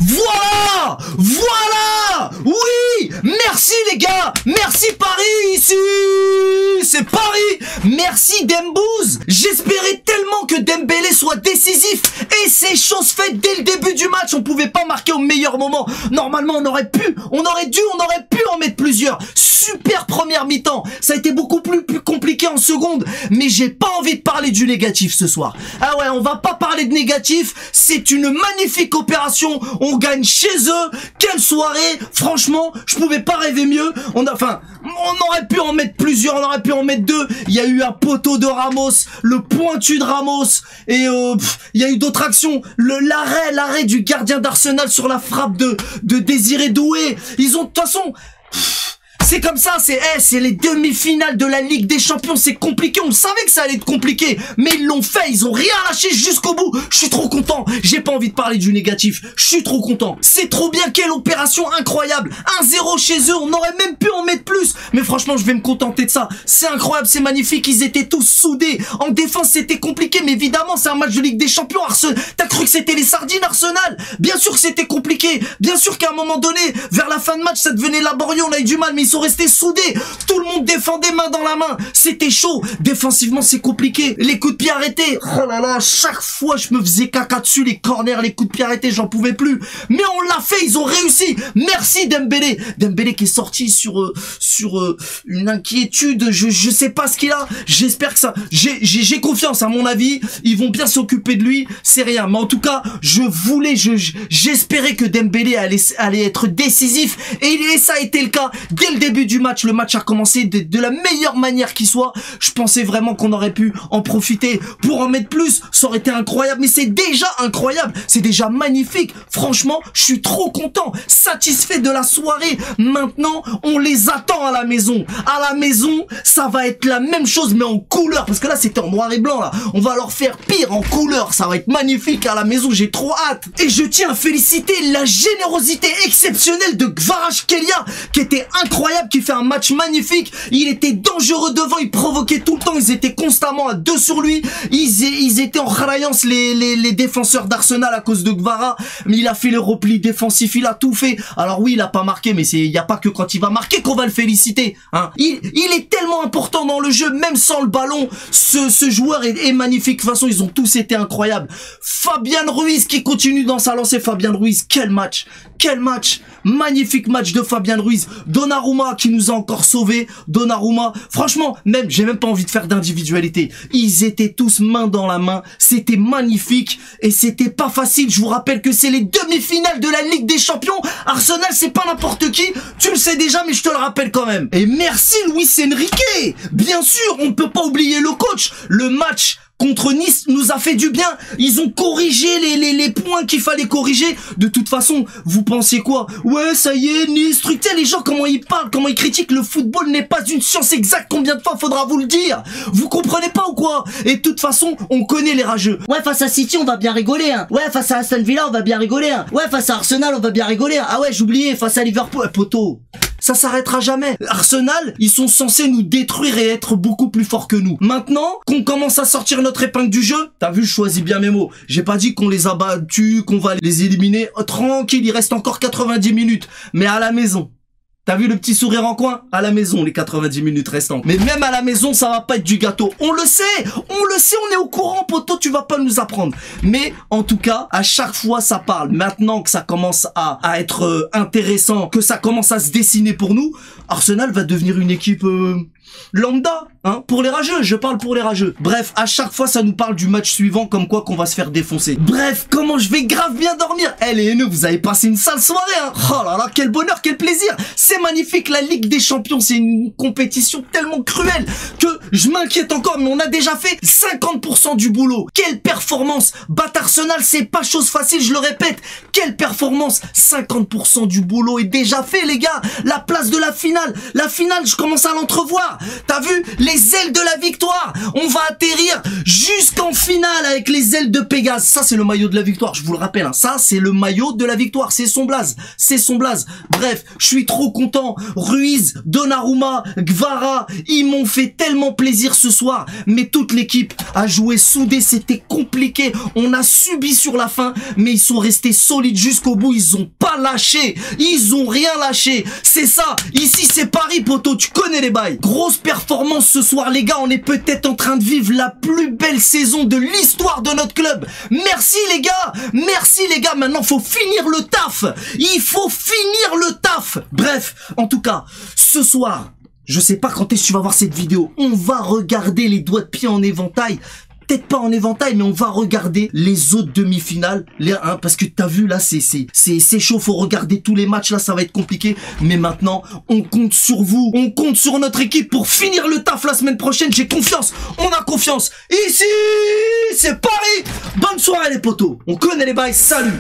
Voilà! Voilà! Oui! Merci les gars! Merci Paris ici! C'est Paris! Merci Dembouz! J'espérais tellement que Dembélé soit décisif et c'est chose faite dès le début du match. On pouvait pas marquer au meilleur moment. Normalement on aurait pu en mettre plusieurs. Super première mi-temps. Ça a été beaucoup plus compliqué en seconde. Mais j'ai pas envie de parler du négatif ce soir. Ah ouais, on va pas parler de négatif. C'est une magnifique opération. On gagne chez eux. Quelle soirée. Franchement, je pouvais pas rêver mieux. On aurait pu en mettre plusieurs. On aurait pu en mettre deux. Il y a eu un poteau de Ramos. Le pointu de Ramos. Et il y a eu d'autres actions. L'arrêt du gardien d'Arsenal sur la frappe de Désiré Doué. Ils ont, de toute façon... C'est comme ça, c'est les demi-finales de la Ligue des Champions, c'est compliqué, on savait que ça allait être compliqué, mais ils l'ont fait, ils ont rien lâché jusqu'au bout, je suis trop content, j'ai pas envie de parler du négatif, je suis trop content, c'est trop bien, quelle opération incroyable, 1-0 chez eux, on aurait même pu en mettre plus, mais franchement je vais me contenter de ça, c'est incroyable, c'est magnifique, ils étaient tous soudés, en défense c'était compliqué, mais évidemment c'est un match de Ligue des Champions, t'as cru que c'était les sardines Arsenal, bien sûr que c'était compliqué, bien sûr qu'à un moment donné, vers la fin de match ça devenait laborieux, on a eu du mal, mais ils sont restés soudés, tout le monde défendait main dans la main, c'était chaud, défensivement c'est compliqué, les coups de pied arrêtés, oh là là, chaque fois je me faisais caca dessus, les corners, les coups de pied arrêtés, j'en pouvais plus, mais on l'a fait, ils ont réussi, merci Dembélé qui est sorti sur une inquiétude, je sais pas ce qu'il a, j'espère que ça, j'ai confiance, à mon avis, ils vont bien s'occuper de lui, c'est rien, mais en tout cas, j'espérais que Dembélé allait être décisif, et ça a été le cas, dès le début du match, le match a commencé de la meilleure manière qui soit, je pensais vraiment qu'on aurait pu en profiter pour en mettre plus, ça aurait été incroyable, mais c'est déjà incroyable, c'est déjà magnifique, franchement, je suis trop content, satisfait de la soirée, maintenant, on les attend à la maison, ça va être la même chose, mais en couleur, parce que là, c'était en noir et blanc, là, on va leur faire pire en couleur, ça va être magnifique à la maison, j'ai trop hâte, et je tiens à féliciter la générosité exceptionnelle de Kvaratskhelia, qui était incroyable, qui fait un match magnifique, il était dangereux devant, il provoquait tout le temps, ils étaient constamment à deux sur lui, ils étaient en ralliance les défenseurs d'Arsenal à cause de Kvara, mais il a fait le repli défensif, il a tout fait, alors oui il a pas marqué, mais il y a pas que quand il va marquer qu'on va le féliciter, hein. Il est tellement important dans le jeu, même sans le ballon, ce joueur est magnifique, de toute façon ils ont tous été incroyables, Fabian Ruiz qui continue dans sa lancée, Fabian Ruiz, quel match, magnifique match de Fabian Ruiz, Donnarumma qui nous a encore sauvés, Donnarumma, franchement, j'ai même pas envie de faire d'individualité, ils étaient tous main dans la main, c'était magnifique, et c'était pas facile, je vous rappelle que c'est les demi-finales de la Ligue des Champions, Arsenal c'est pas n'importe qui, tu le sais déjà mais je te le rappelle quand même, et merci Luis Enrique, bien sûr, on ne peut pas oublier le coach, le match contre Nice nous a fait du bien. Ils ont corrigé les points qu'il fallait corriger. De toute façon, vous pensiez quoi? Ouais, ça y est, Nice, truc. Tu sais, les gens, comment ils parlent, comment ils critiquent. Le football n'est pas une science exacte. Combien de fois faudra vous le dire? Vous comprenez pas ou quoi? Et de toute façon, on connaît les rageux. Ouais, face à City, on va bien rigoler, hein. Ouais, face à Aston Villa, on va bien rigoler, hein. Ouais, face à Arsenal, on va bien rigoler, hein. Ah ouais, j'oubliais, face à Liverpool, poteau. Ça s'arrêtera jamais. Arsenal, ils sont censés nous détruire et être beaucoup plus forts que nous. Maintenant qu'on commence à sortir notre épingle du jeu, t'as vu, je choisis bien mes mots. J'ai pas dit qu'on les a battus, qu'on va les éliminer. Oh, tranquille, il reste encore 90 minutes. Mais à la maison. T'as vu le petit sourire en coin? À la maison, les 90 minutes restantes. Mais même à la maison, ça va pas être du gâteau. On le sait, on est au courant, poteau, tu vas pas nous apprendre. Mais en tout cas, à chaque fois, ça parle. Maintenant que ça commence à être intéressant, que ça commence à se dessiner pour nous, Arsenal va devenir une équipe lambda, hein, pour les rageux, je parle pour les rageux. Bref, à chaque fois ça nous parle du match suivant, comme quoi qu'on va se faire défoncer. Bref, comment je vais grave bien dormir. Les haineux, vous avez passé une sale soirée, hein. Oh là là, quel bonheur, quel plaisir. C'est magnifique, la Ligue des Champions, c'est une compétition tellement cruelle que je m'inquiète encore, mais on a déjà fait 50% du boulot. Quelle performance. Battre Arsenal, c'est pas chose facile, je le répète. Quelle performance. 50% du boulot est déjà fait, les gars. La place de la finale, je commence à l'entrevoir. T'as vu, les ailes de la victoire. On va atterrir jusqu'en finale avec les ailes de Pégase. Ça, c'est le maillot de la victoire, je vous le rappelle. Hein. Ça, c'est le maillot de la victoire. C'est son blaze. C'est son blaze. Bref, je suis trop content. Ruiz, Donnarumma, Gvara, ils m'ont fait tellement plaisir ce soir. Mais toute l'équipe a joué soudée. C'était compliqué. On a subi sur la fin, mais ils sont restés solides jusqu'au bout. Ils ont pas lâché. Ils ont rien lâché. C'est ça. Ici, c'est Paris, poto. Tu connais les bails. Grosse performance ce soir, les gars. On est peut-être en train de vivre la plus belle saison de l'histoire de notre club. Merci, les gars. Merci, les gars. Maintenant, faut finir le taf. Il faut finir le taf. Bref, en tout cas, ce soir, je sais pas quand est-ce que tu vas voir cette vidéo. On va regarder les doigts de pied en éventail. Peut-être pas en éventail, mais on va regarder les autres demi-finales, parce que t'as vu là, c'est chaud, faut regarder tous les matchs là, ça va être compliqué. Mais maintenant, on compte sur vous, on compte sur notre équipe pour finir le taf la semaine prochaine. J'ai confiance, on a confiance. Ici, c'est Paris. Bonne soirée les potos, on connaît les bails, salut.